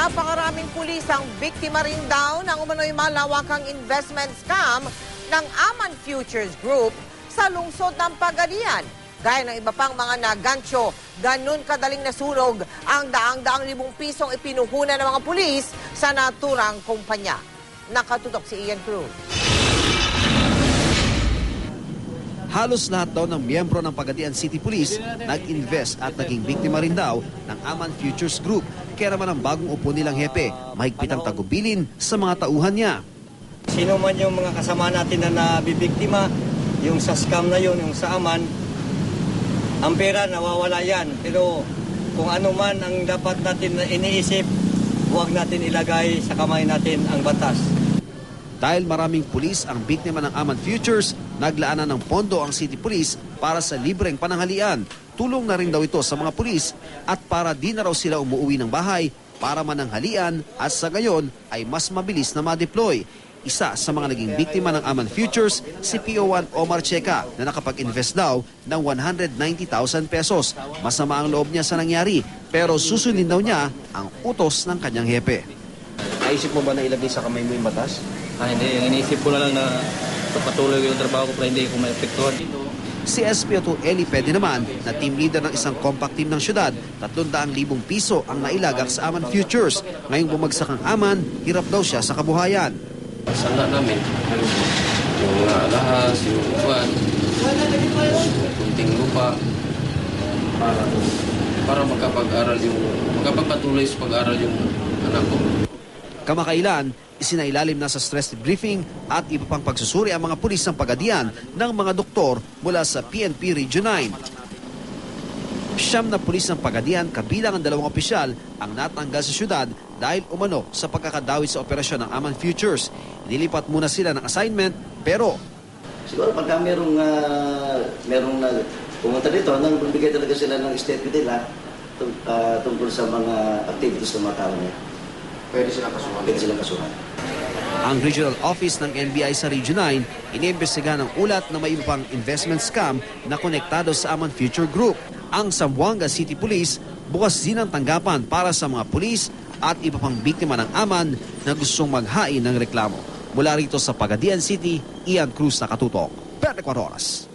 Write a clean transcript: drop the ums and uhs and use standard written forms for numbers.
Napakaraming pulis ang biktima rin daw ng umano'y malawakang investment scam ng Aman Futures Group sa lungsod ng Pagadian. Gaya ng iba pang mga nagansyo, ganun kadaling nasunog ang daang-daang libong pisong ipinuhunan ng mga pulis sa naturang kumpanya. Nakatutok si Ian Cruz. Halos lahat daw ng miyembro ng Pagadian City Police nag-invest at naging biktima rin daw ng Aman Futures Group. Kaya naman ang bagong upo nilang hepe, mahigpit ang tagubilin sa mga tauhan niya. Sino man yung mga kasama natin na nabibiktima, yung sa scam na yun, yung sa Aman, ang pera nawawala yan. Pero kung ano man ang dapat natin iniisip, huwag natin ilagay sa kamay natin ang batas. Dahil maraming pulis ang biktima ng Aman Futures, naglaanan ng pondo ang City Police para sa libreng pananghalian. Tulong na rin daw ito sa mga pulis at para di na raw sila umuwi ng bahay para mananghalian at sa gayon ay mas mabilis na ma-deploy. Isa sa mga naging biktima ng Aman Futures, si PO1 Omar Checa na nakapag-invest daw ng 190,000 pesos. Masama ang loob niya sa nangyari pero susundin daw niya ang utos ng kanyang hepe. Naisip mo ba na ilagay sa kamay mo yung batas? Hindi. Ang iniisip ko na lang na patuloy yung trabaho ko para hindi ko maepektuhan dito. Si SPO2 Eli Pede naman na team leader ng isang compact team ng syudad, 300,000 piso ang nailagak sa Aman Futures. Ngayong bumagsak ang Aman, hirap daw siya sa kabuhayan. Sanda namin, yung alahas, yung upuan, kunting lupa, para makapagpatuloy sa pag-aral yung anak ko. Kamakailan, isinailalim na sa stress debriefing at iba pang pagsusuri ang mga pulis ng Pagadian ng mga doktor mula sa PNP Region 9. Siyam na pulis ng Pagadian kabilang ang 2 opisyal ang natanggal sa syudad dahil umano sa pagkakadawit sa operasyon ng Aman Futures. Nilipat muna sila ng assignment pero siguro pagka merong pumunta dito, nagbibigay talaga sila ng statement nila tungkol sa mga activities ng mga tao niya. Pwede silang kasuhan. Ang regional office ng NBI sa Region 9 iniimbestigahan ng ulat na may iba pang investment scam na konektado sa Aman Future Group. Ang Zamboanga City Police bukas din ang tanggapan para sa mga pulis at iba pang biktima ng Aman na gustong maghain ng reklamo. Mula rito sa Pagadian City, Ian Cruz, nakatutok. 24 Oras.